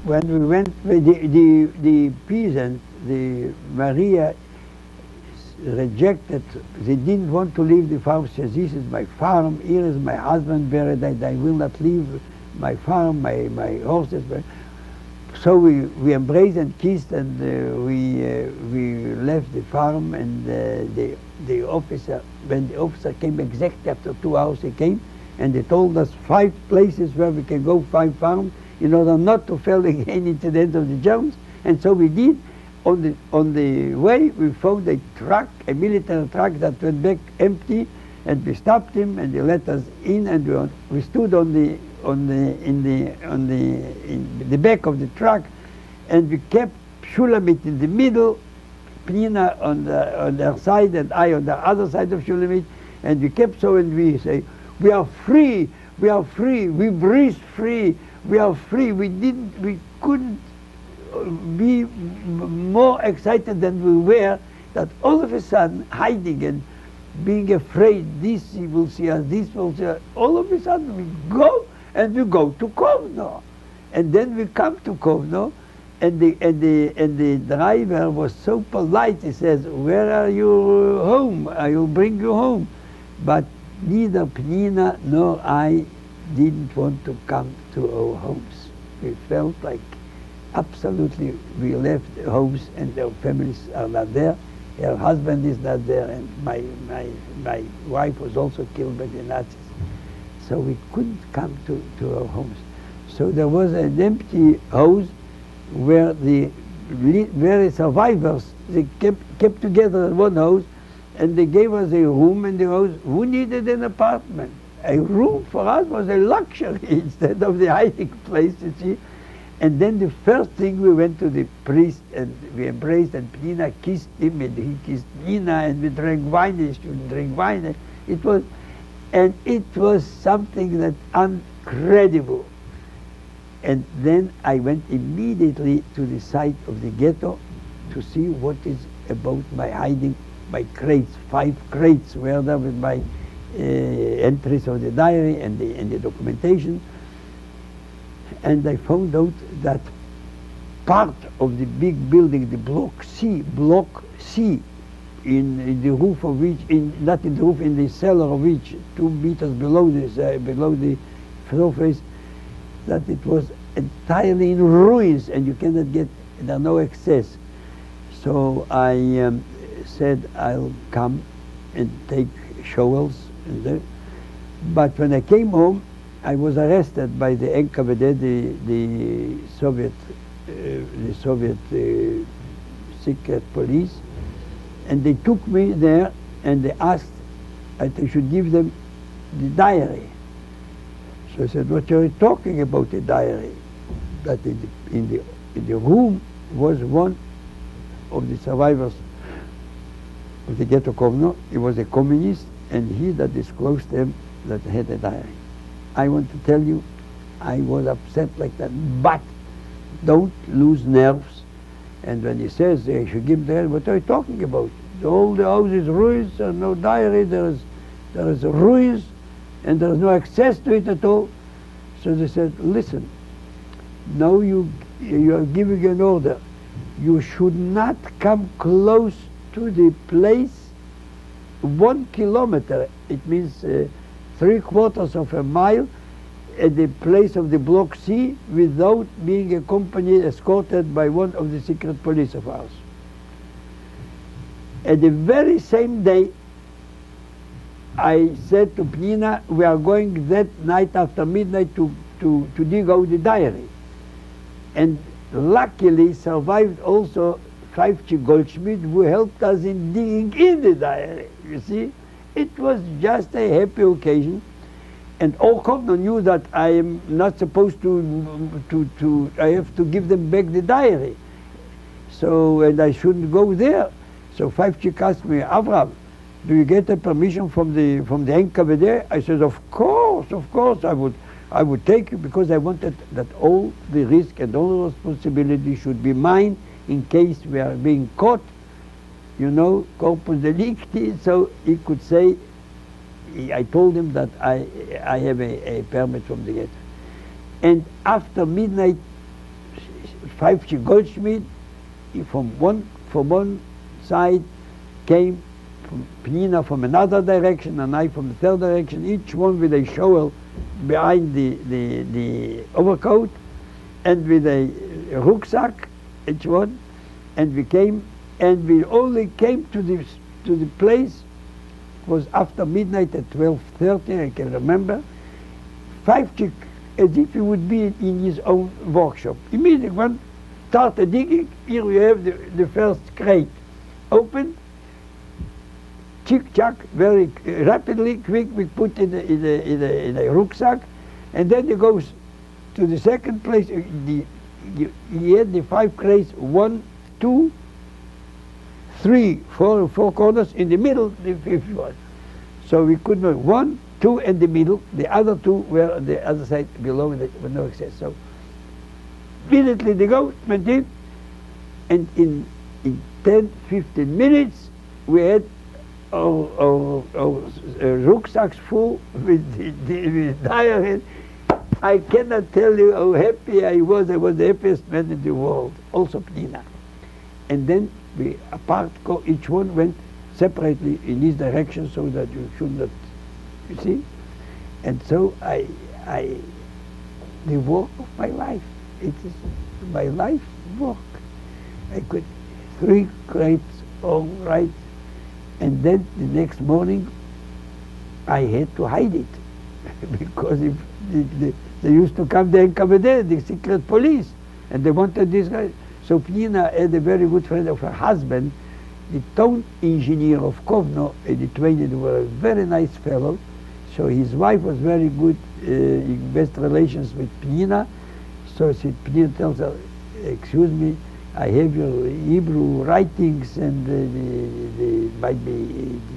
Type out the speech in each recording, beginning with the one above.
when we went, the peasants, the Maria rejected, they didn't want to leave the farm. She says, this is my farm, here is my husband buried, I will not leave my farm, my horses. So we embraced and kissed, and we left the farm, and the officer, when the officer came exactly after 2 hours, he came, and they told us 5 places where we can go, 5 farms, in order not to fall again into the hands of the Germans. And so we did. On the way, we found a truck, a military truck that went back empty, and we stopped him, and they let us in, and we stood in the back of the truck, and we kept Shulamit in the middle, Pnina on their side, and I on the other side of Shulamit, and we kept so, and we say, we are free, we are free, we breathe free, we are free. We couldn't be more excited than we were, that all of a sudden, hiding and being afraid, this will see us, this will see us, all of a sudden we go, and we go to Kovno. And then we come to Kovno, and the driver was so polite, he says, where are you home? I will bring you home. But neither Pnina nor I didn't want to come to our homes. We felt like absolutely we left homes and our families are not there. Her husband is not there, and my wife was also killed by the Nazis. So we couldn't come to our homes. So there was an empty house where the various survivors, they kept together in one house, and they gave us a room in the house. Who needed an apartment? A room for us was a luxury instead of the hiding place, you see. And then the first thing, we went to the priest and we embraced, and Pnina kissed him and he kissed Nina, and we drank wine. He shouldn't drink wine. It was something that incredible. And then I went immediately to the site of the ghetto to see what is about my hiding, my crates. 5 crates were there with my entries of the diary and the documentation. And I found out that part of the big building, the block C, in the roof of which, not in the roof, in the cellar of which, 2 meters below the surface, that it was entirely in ruins, and you cannot get, there are no access. So I said I'll come and take shovels. But when I came home, I was arrested by the NKVD, the Soviet secret police, and they took me there, and they asked that I should give them the diary. So I said, what are you talking about, the diary? That in the room was one of the survivors of the ghetto Kovno. He was a communist, and he that disclosed them that had a diary. I want to tell you, I was upset like that, but don't lose nerves. And when he says they should give the diary, what are you talking about? All the house is ruins, there's no diary, there is ruins, and there is no access to it at all. So they said, listen, now you are giving an order. You should not come close to the place 1 kilometer. It means 3/4 of a mile at the place of the block C without being accompanied, escorted by one of the secret police of ours. At the very same day, I said to Pnina, we are going that night after midnight to dig out the diary. And luckily survived also Chaifchi Goldschmidt, who helped us in digging in the diary, you see. It was just a happy occasion. And all Kovno knew that I am not supposed I have to give them back the diary. So, and I shouldn't go there. So Chaifchi asked me, Avram, do you get a permission from the NKVD? I said, of course, I would take it, because I wanted that all the risk and all the responsibility should be mine in case we are being caught, you know, corpus delicti. So he could say, I told him that I have a permit from the ghetto. And after midnight, Pfeiffer Goldschmidt, from one side came from Penina from another direction, and I from the third direction, each one with a shovel behind the overcoat, and with a rucksack, each one, and we only came to the place. It was after midnight at 12:30, I can remember. Pfeiffer, as if he would be in his own workshop. Immediately one started digging. Here we have the first crate. Open, chick-chack, very rapidly, quick, we put in a rucksack, and then he goes to the second place. He had the 5 crates, 1, 2, 3, 4 corners, in the middle the 5th one. So we could know 1, 2 in the middle, the other 2 were on the other side below with no access. So immediately the ghost went in, and in 10-15 minutes we had our rucksacks full with diary. I cannot tell you how happy I was. I was the happiest man in the world, also Penina. And then we apart go, each one went separately in his direction so that you should not, you see. And so the work of my life, it is my life work. I could 3 crates all right, and then the next morning I had to hide it because if they used to come there and come there, the secret police, and they wanted this guy. So Penina had a very good friend of her husband, the town engineer of Kovno, and the trained were a very nice fellow. So his wife was very good, in best relations with Penina. So Penina tells her, excuse me, I have your Hebrew writings, and the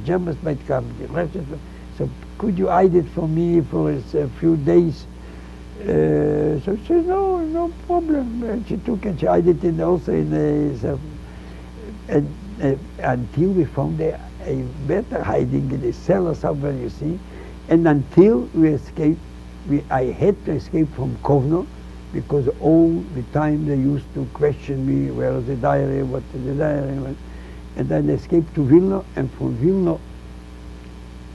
Germans might come, the Russians, so could you hide it for me for a few days? So she said, no problem. And she took and she hid it also in until we found a better hiding in a cellar somewhere, you see. And until we escaped, I had to escape from Kovno, because all the time they used to question me, where is the diary, what is the diary? And then I escaped to Vilna, and from Vilna,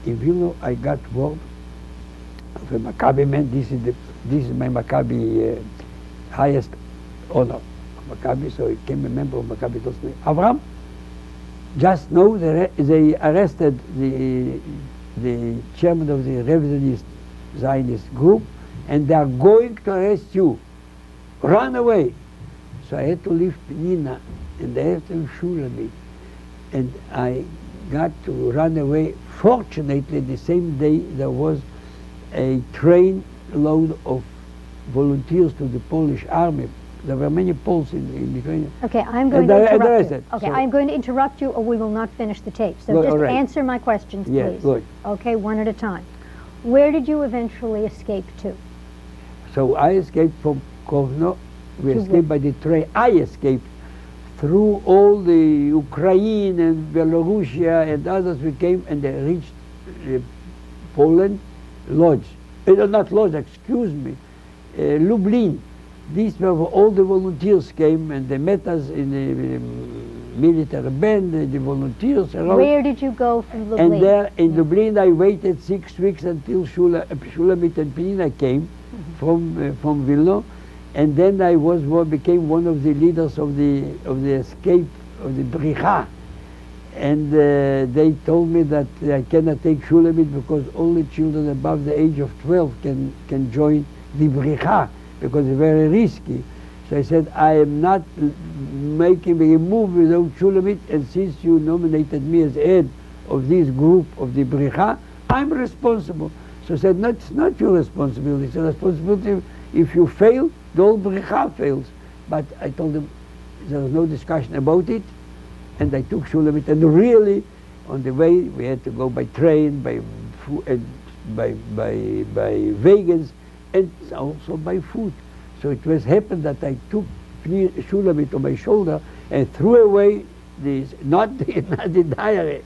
in Vilna I got word of a Maccabi man. This is my Maccabi highest honor, Maccabi. So he became a member of Maccabi. Told me, Avram, just know they arrested the chairman of the revisionist Zionist group, and they are going to arrest you. Run away. So I had to leave Penina, and I had to leave Shulamit, and I got to run away. Fortunately, the same day there was a train load of volunteers to the Polish army. There were many Poles in Lithuania. Okay, I'm going to interrupt you. Okay, I'm going to interrupt you, or we will not finish the tape. So just answer my questions, please. Yes, good. Okay, one at a time. Where did you eventually escape to? So I escaped from Kovno. We escaped by the train. I escaped through all the Ukraine and Belarusia and others. We came and they reached Poland, Lodz. Not Lodz, excuse me, Lublin. These were all the volunteers came, and they met us in the military band, the volunteers around. Where did you go from Lublin? And there in Lublin I waited 6 weeks until Shulamit and Penina came from Vilna, and then I became one of the leaders of the escape of the Bricha. And they told me that I cannot take Shulamit because only children above the age of 12 can join the Bricha, because it's very risky. So I said, I am not making a move without Shulamit, and since you nominated me as head of this group of the Bricha, I'm responsible. So I said, no, it's not your responsibility. It's a responsibility. If you fail, the whole Bricha fails. But I told them there was no discussion about it, and I took Shulamit, and really, on the way, we had to go by train, by wagons, and also by foot. So it was happened that I took Shulamit on my shoulder and threw away not the diary,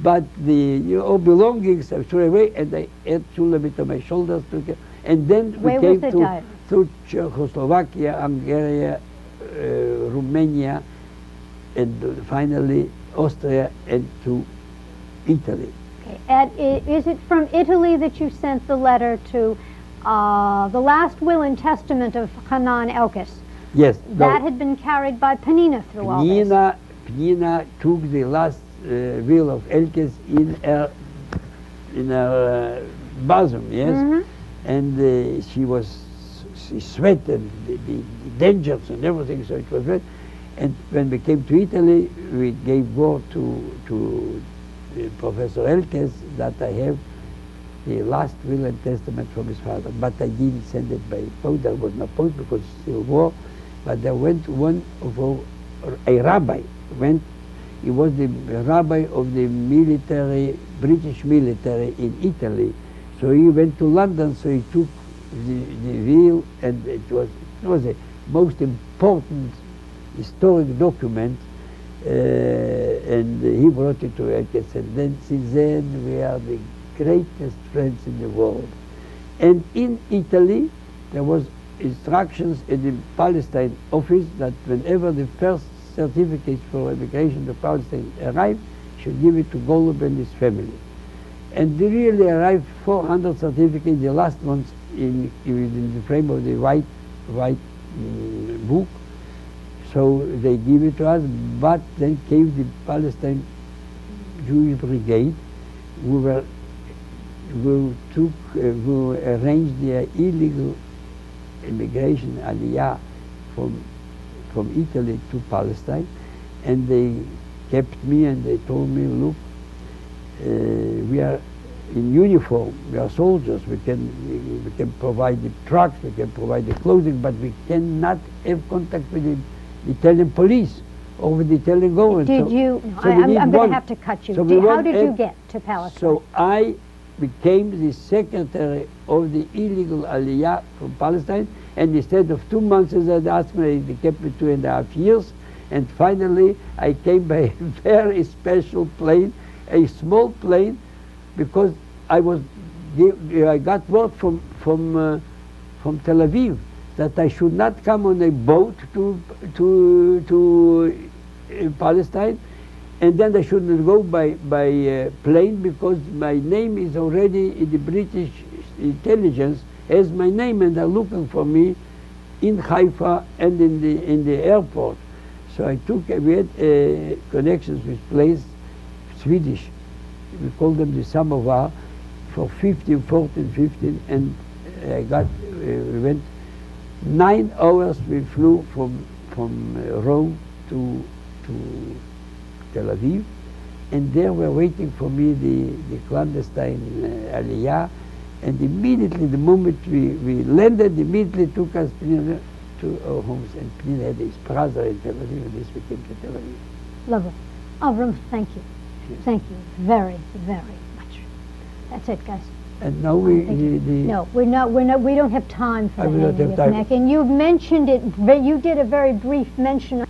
but the belongings I threw away, and I had Shulamit on my shoulders, And then Where we was came the diet? through Czechoslovakia, Hungary, Romania, and finally Austria, and to Italy. Okay. And is it from Italy that you sent the letter to the last will and testament of Hanan Elkes? Yes. That had been carried by Penina through all this. Penina took the last will of Elkes in her bosom, yes, and she sweated the dangers and everything, so it was wet. And when we came to Italy, we gave word to Professor Elkes that I have the last will and testament from his father, but I didn't send it by post. There was no post because it's still war. But there went one of a rabbi went. He was the rabbi of the military, British military in Italy. So he went to London. So he took the will, and it was a most important historic document. And he brought it to Elkes, and then since then we are the greatest friends in the world. And in Italy there was instructions in the Palestine office that whenever the first certificates for immigration to Palestine arrived, should give it to Golub and his family. And they really arrived 400 certificates, the last ones in the frame of the white book. So they give it to us, but then came the Palestine Jewish Brigade, who arranged the illegal immigration, aliyah, from Italy to Palestine, and they kept me and they told me, look, we are in uniform, we are soldiers, we can provide the trucks, we can provide the clothing, but we cannot have contact with the Italian police or with the Italian government. Did you? I'm going to have to cut you. So how did you get to Palestine? So I became the secretary of the illegal aliyah from Palestine, and instead of 2 months as they asked me, they kept me 2.5 years, and finally I came by a very special plane, a small plane, because I got word from Tel Aviv that I should not come on a boat to Palestine, and then I shouldn't go by plane because my name is already in the British intelligence as my name, and they're looking for me in Haifa and in the airport. So we had connections with planes, Swedish, we call them the Samovar, for 15, 14, 15, and we went 9 hours. We flew from Rome to Tel Aviv, and there were waiting for me the clandestine aliyah, and immediately, the moment we landed, immediately took us to our homes, and Penina had his brother in Tel Aviv, and this we came to Tel Aviv. Lovely. Avram, thank you. Thank you very, very much. That's it, guys. And now no, we're not. We don't have time for I will not have time. And you've mentioned it. You did a very brief mention.